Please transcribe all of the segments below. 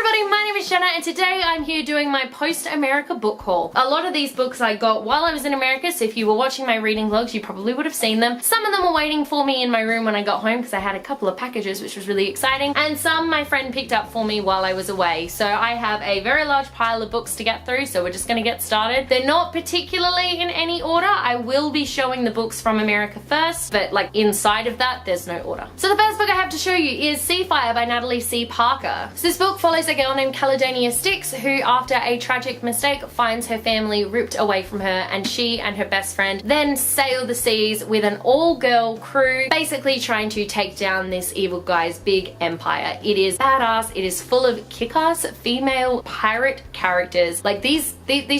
everybody, my name is Jenna and today I'm here doing my post-America book haul. A lot of these books I got while I was in America, so if you were watching my reading vlogs you probably would have seen them. Some of them were waiting for me in my room when I got home because I had a couple of packages which was really exciting, and some my friend picked up for me while I was away. So I have a very large pile of books to get through, so we're just going to get started. They're not particularly in any order. I will be showing the books from America first, but like inside of that there's no order. So the first book I have to show you is Sea Fire by Natalie C. Parker. So this book follows a girl named Caledonia Styx who, after a tragic mistake, finds her family ripped away from her, and she and her best friend then sail the seas with an all-girl crew, basically trying to take down this evil guy's big empire. It is badass. It is full of kick-ass female pirate characters. Like these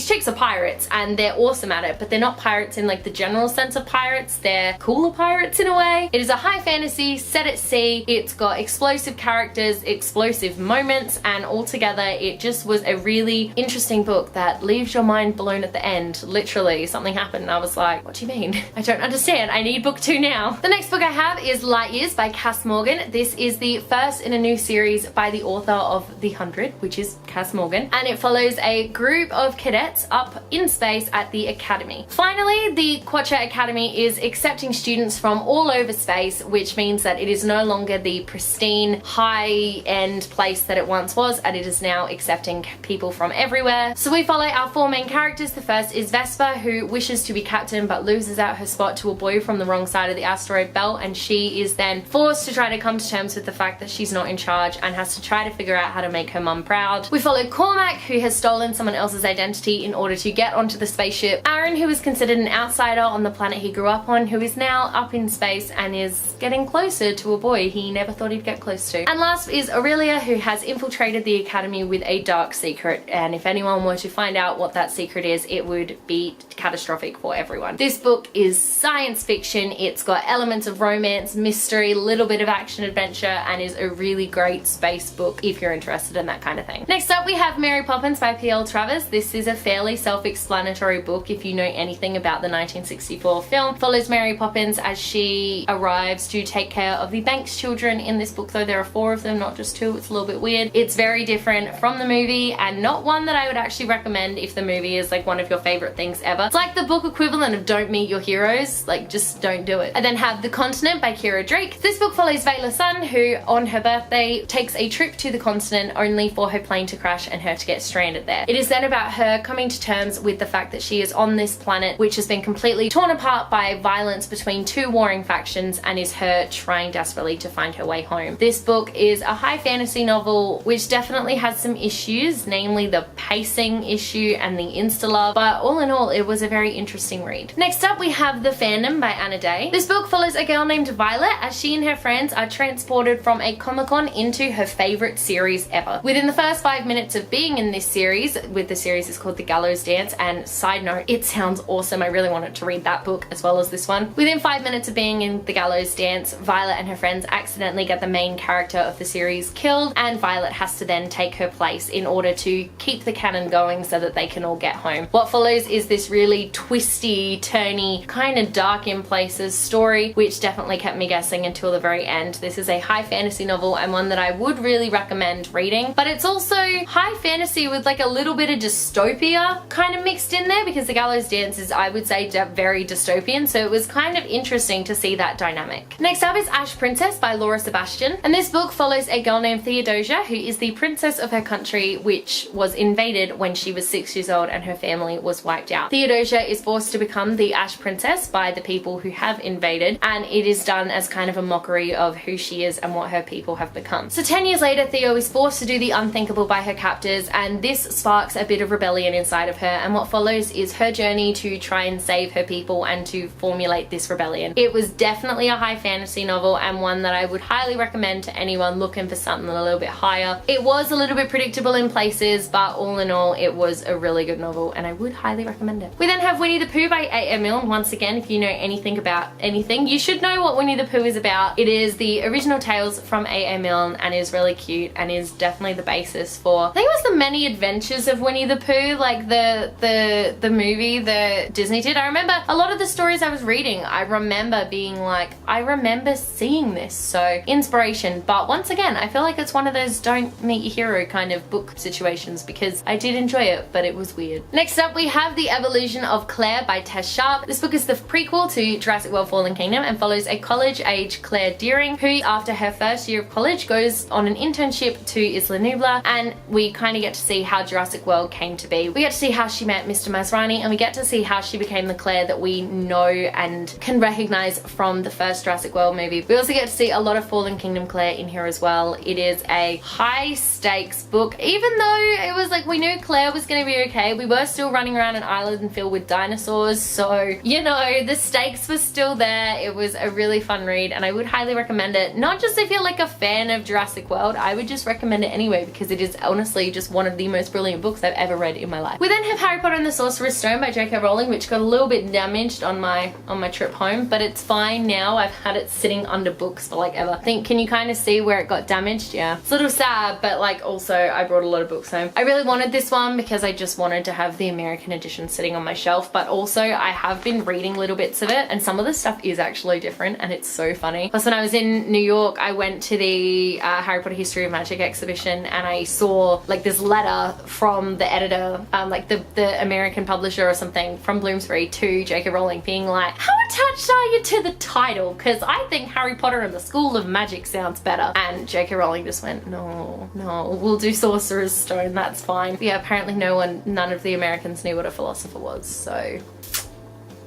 chicks are pirates and they're awesome at it, but they're not pirates in like the general sense of pirates. They're cooler pirates in a way. It is a high fantasy set at sea. It's got explosive characters, explosive moments, and altogether it just was a really interesting book that leaves your mind blown at the end. Literally, something happened and I was like, what do you mean? I don't understand. I need book 2 now. The next book I have is Light Years by Cass Morgan. This is the first in a new series by the author of The 100, which is Cass Morgan, and it follows a group of cadets up in space at the academy. Finally, the Quacha Academy is accepting students from all over space, which means that it is no longer the pristine, high-end place that it once was, and it is now accepting people from everywhere. So we follow our 4 main characters. The first is Vespa, who wishes to be captain but loses out her spot to a boy from the wrong side of the asteroid belt, and she is then forced to try to come to terms with the fact that she's not in charge and has to try to figure out how to make her mum proud. We follow Cormac, who has stolen someone else's identity in order to get onto the spaceship. Aaron, who is considered an outsider on the planet he grew up on, who is now up in space and is getting closer to a boy he never thought he'd get close to. And last is Aurelia, who has infiltrated the academy with a dark secret, and if anyone were to find out what that secret is, it would be catastrophic for everyone. This book is science fiction. It's got elements of romance, mystery, a little bit of action adventure, and is a really great space book if you're interested in that kind of thing. Next up we have Mary Poppins by P.L. Travers. This is a fairly self-explanatory book if you know anything about the 1964 film. Follows Mary Poppins as she arrives to take care of the Banks children. In this book though there are 4 of them, not just 2. It's a little bit weird. It's very different from the movie and not one that I would actually recommend if the movie is like one of your favorite things ever. It's like the book equivalent of Don't Meet Your Heroes, like just don't do it. I then have The Continent by Kira Drake. This book follows Vela Sun, who on her birthday takes a trip to the continent only for her plane to crash and her to get stranded there. It is then about her coming to terms with the fact that she is on this planet which has been completely torn apart by violence between 2 warring factions, and is her trying desperately to find her way home. This book is a high fantasy novel which definitely has some issues, namely the pacing issue and the insta-love, but all in all it was a very interesting read. Next up we have The Fandom by Anna Day. This book follows a girl named Violet as she and her friends are transported from a Comic-Con into her favorite series ever. Within the first 5 minutes of being in this series, the series is called The Gallows Dance, and side note, it sounds awesome. I really wanted to read that book as well as this one. Within 5 minutes of being in The Gallows Dance, Violet and her friends accidentally get the main character of the series killed, and Violet has to then take her place in order to keep the canon going so that they can all get home. What follows is this really twisty, turny, kind of dark in places story, which definitely kept me guessing until the very end. This is a high fantasy novel and one that I would really recommend reading, but it's also high fantasy with like a little bit of dystopia kind of mixed in there, because The Gallows Dance is, I would say, very dystopian, so it was kind of interesting to see that dynamic. Next up is Ash Princess by Laura Sebastian, and this book follows a girl named Theodosia who is the princess of her country, which was invaded when she was 6 years old and her family was wiped out. Theodosia is forced to become the Ash Princess by the people who have invaded, and it is done as kind of a mockery of who she is and what her people have become. So 10 years later, Theo is forced to do the unthinkable by her captors, and this sparks a bit of rebellion inside of her, and what follows is her journey to try and save her people and to formulate this rebellion. It was definitely a high fantasy novel and one that I would highly recommend to anyone looking for something a little bit higher. It was a little bit predictable in places, but all in all it was a really good novel and I would highly recommend it. We then have Winnie-the-Pooh by A.M. Milne. Once again, if you know anything about anything, you should know what Winnie-the-Pooh is about. It is the original tales from A.M. Milne and is really cute and is definitely the basis for, I think it was the Many Adventures of Winnie-the-Pooh, like the movie that Disney did. I remember a lot of the stories I was reading, I remember being like, I remember seeing this, so inspiration. But once again, I feel like it's one of those don't meet meet your hero kind of book situations, because I did enjoy it, but it was weird. Next up, we have The Evolution of Claire by Tess Sharp. This book is the prequel to Jurassic World Fallen Kingdom and follows a college-age Claire Deering who, after her first year of college, goes on an internship to Isla Nublar, and we kind of get to see how Jurassic World came to be. We get to see how she met Mr. Masrani, and we get to see how she became the Claire that we know and can recognize from the first Jurassic World movie. We also get to see a lot of Fallen Kingdom Claire in here as well. It is a high stakes book. Even though it was like we knew Claire was going to be okay, we were still running around an island filled with dinosaurs, so you know, the stakes were still there. It was a really fun read, and I would highly recommend it. Not just if you're like a fan of Jurassic World, I would just recommend it anyway, because it is honestly just one of the most brilliant books I've ever read in my life. We then have Harry Potter and the Sorcerer's Stone by J.K. Rowling, which got a little bit damaged on my trip home, but it's fine now. I've had it sitting under books for like ever. I think, can you kind of see where it got damaged? Yeah. It's a little sad, but like also I brought a lot of books home. I really wanted this one because I just wanted to have the American edition sitting on my shelf, but also I have been reading little bits of it, and some of the stuff is actually different, and it's so funny. Plus, when I was in New York, I went to the Harry Potter History of Magic exhibition, and I saw like this letter from the editor, like the American publisher or something from Bloomsbury to J.K. Rowling being like, how attached are you to the title? Because I think Harry Potter and the School of Magic sounds better. And J.K. Rowling just went, no, we'll do Sorcerer's Stone, that's fine. But yeah, apparently none of the Americans knew what a philosopher was, so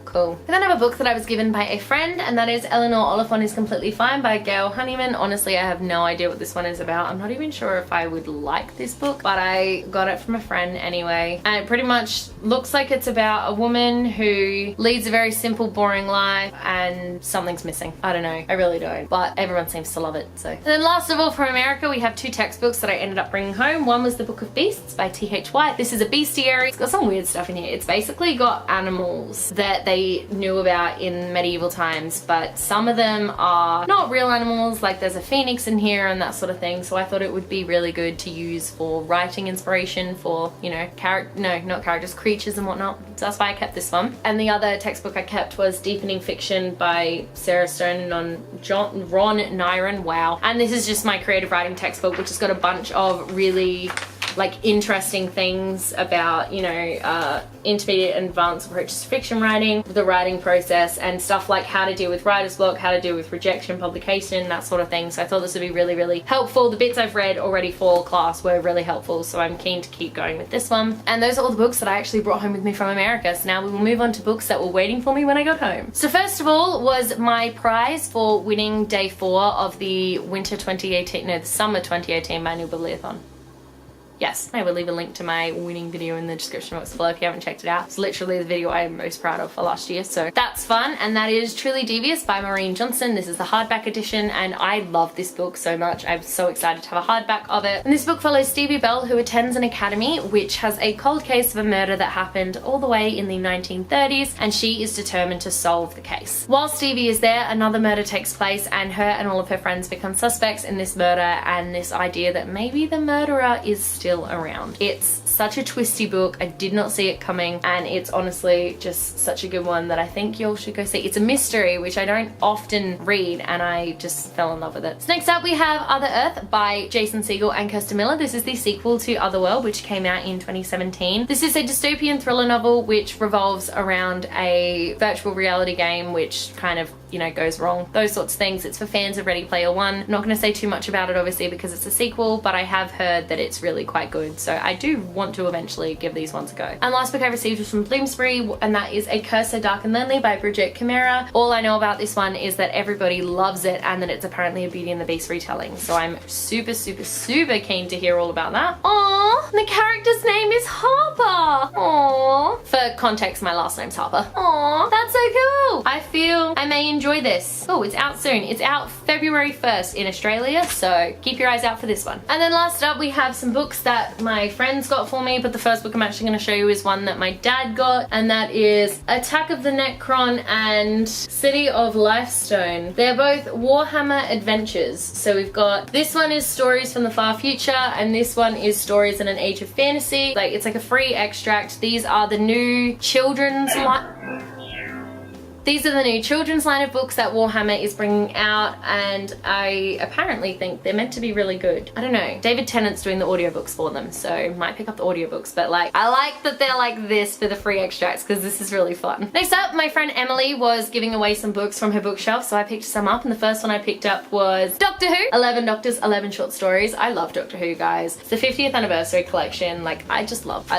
cool. I then have a book that I was given by a friend, and that is Eleanor Oliphant is Completely Fine by Gail Honeyman. Honestly, I have no idea what this one is about. I'm not even sure if I would like this book, but I got it from a friend anyway. And it pretty much looks like it's about a woman who leads a very simple, boring life, and something's missing. I don't know. I really don't. But everyone seems to love it, so. And then last of all, from America, we have two textbooks that I ended up bringing home. One was The Book of Beasts by T.H. White. This is a bestiary. It's got some weird stuff in here. It's basically got animals that they knew about in medieval times, but some of them are not real animals, like there's a phoenix in here and that sort of thing, so I thought it would be really good to use for writing inspiration for, you know, not characters, creatures and whatnot. So that's why I kept this one. And the other textbook I kept was Deepening Fiction by Sarah Stone and Ron Nyron. Wow. And this is just my creative writing textbook, which has got a bunch of really like interesting things about, you know, intermediate and advanced approaches to fiction writing, the writing process, and stuff like how to deal with writer's block, how to deal with rejection, publication, that sort of thing. So I thought this would be really, really helpful. The bits I've read already for class were really helpful, so I'm keen to keep going with this one. And those are all the books that I actually brought home with me from America. So now we will move on to books that were waiting for me when I got home. So first of all was my prize for winning day 4 of the the summer 2018 Biannual Bibliothon. Yes, I will leave a link to my winning video in the description box below if you haven't checked it out. It's literally the video I am most proud of for last year, so that's fun. And that is Truly Devious by Maureen Johnson. This is the hardback edition, and I love this book so much. I'm so excited to have a hardback of it. And this book follows Stevie Bell, who attends an academy which has a cold case of a murder that happened all the way in the 1930s, and she is determined to solve the case. While Stevie is there, another murder takes place, and her and all of her friends become suspects in this murder, and this idea that maybe the murderer is still around. It's such a twisty book. I did not see it coming, and it's honestly just such a good one that I think y'all should go see. It's a mystery, which I don't often read, and I just fell in love with it. So next up we have Other Earth by Jason Segel and Kirsten Miller. This is the sequel to Otherworld, which came out in 2017. This is a dystopian thriller novel which revolves around a virtual reality game which kind of, you know, goes wrong. Those sorts of things. It's for fans of Ready Player One. I'm not going to say too much about it obviously because it's a sequel, but I have heard that it's really quite good, so I do want to eventually give these ones a go. And last book I received was from Bloomsbury, and that is A Curse So Dark and Lonely by Bridget Chimera. All I know about this one is that everybody loves it and that it's apparently a Beauty and the Beast retelling, so I'm super keen to hear all about that. Aww, the character's name is Harper. Aww. For context, my last name's Harper. Aww, that's so cool. I feel I may enjoy this. Oh, it's out soon. It's out February 1st in Australia, so keep your eyes out for this one. And then last up we have some books that my friends got for me, but the first book I'm actually going to show you is one that my dad got, and that is Attack of the Necron and City of Lifestone. They're both Warhammer adventures. So we've got, this one is Stories from the Far Future, and this one is Stories in an Age of Fantasy. Like, it's like a free extract. These are the new children's These are the new children's line of books that Warhammer is bringing out, and I apparently think they're meant to be really good. I don't know. David Tennant's doing the audiobooks for them, so might pick up the audiobooks, but like, I like that they're like this for the free extracts because this is really fun. Next up, my friend Emily was giving away some books from her bookshelf, so I picked some up, and the first one I picked up was Doctor Who, 11 Doctors, 11 Short Stories. I love Doctor Who, guys. It's the 50th anniversary collection. Like, I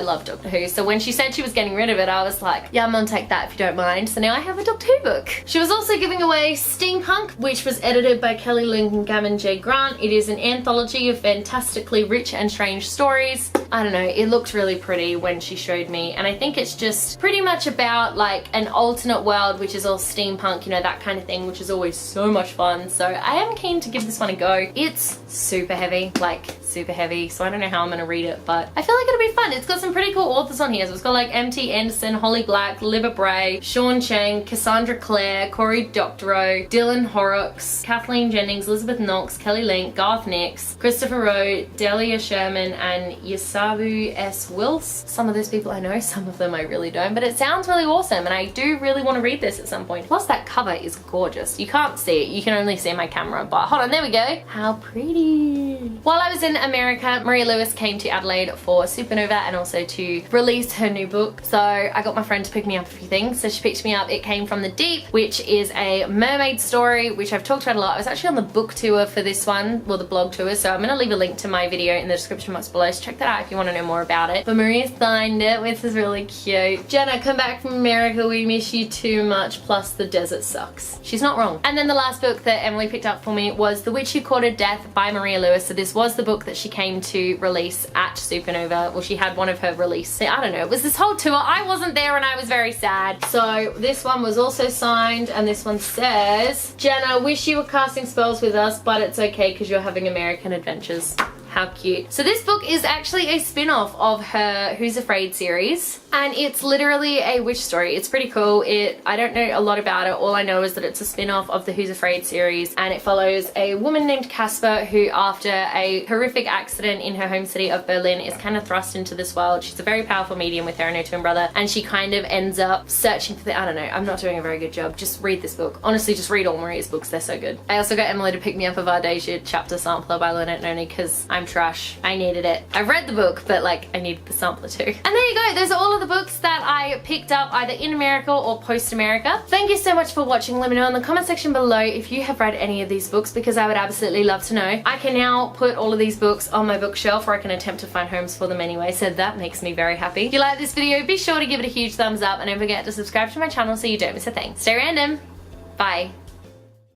love Doctor Who. So when she said she was getting rid of it, I was like, yeah, I'm gonna take that if you don't mind. So now I have a Doctor Who book. She was also giving away Steampunk, which was edited by Kelly Link and Gavin J. Grant. It is an anthology of fantastically rich and strange stories. I don't know, it looked really pretty when she showed me, and I think it's just pretty much about like an alternate world which is all steampunk, you know, that kind of thing, which is always so much fun. So I am keen to give this one a go. It's super heavy, like super heavy, so I don't know how I'm gonna read it, but I feel like it'll be fun. It's got some pretty cool authors on here. So it's got like M.T. Anderson, Holly Black, Libba Bray, Sean Cheng, Cassandra Clare, Cory Doctorow, Dylan Horrocks, Kathleen Jennings, Elizabeth Knox, Kelly Link, Garth Nix, Christopher Rowe, Delia Sherman, and Yasabu S. Wills. Some of those people I know, some of them I really don't, but it sounds really awesome, and I do really want to read this at some point. Plus that cover is gorgeous. You can't see it, you can only see my camera, but hold on, there we go. How pretty. While I was in America, Maria Lewis came to Adelaide for Supernova and also to release her new book. So I got my friend to pick me up a few things. So she picked me up It Came From the Deep, which is a mermaid story, which I've talked about a lot. I was actually on the book tour for this one, well, the blog tour, so I'm gonna leave a link to my video in the description box below, so check that out if you want to know more about it. But Maria signed it, which is really cute. Jenna, come back from America, we miss you too much, plus the desert sucks. She's not wrong. And then the last book that Emily picked up for me was The Witch Who Courted Death by Maria Lewis. So this was the book that she came to release at Supernova. Well, she had one of her release. I don't know, it was this whole tour. I wasn't there and I was very sad. So this one was also signed, and this one says, Jenna, wish you were casting spells with us, but it's okay because you're having American adventures. How cute. So this book is actually a spin-off of her Who's Afraid series, and it's literally a witch story. It's pretty cool. I don't know a lot about it. All I know is that it's a spin-off of the Who's Afraid series, and it follows a woman named Casper who, after a horrific accident in her home city of Berlin, is kind of thrust into this world. She's a very powerful medium with her and her twin brother, and she kind of ends up searching for I don't know, I'm not doing a very good job. Just read this book. Honestly, just read all Maria's books. They're so good. I also got Emily to pick me up a Vardasia chapter sampler by Lynette Noni because I'm trash. I needed it. I've read the book, but like, I needed the sampler too. And there you go. Those are all of the books that I picked up either in America or post-America. Thank you so much for watching. Let me know in the comment section below if you have read any of these books, because I would absolutely love to know. I can now put all of these books on my bookshelf, or I can attempt to find homes for them anyway, so that makes me very happy. If you like this video, be sure to give it a huge thumbs up, and don't forget to subscribe to my channel so you don't miss a thing. Stay random. Bye.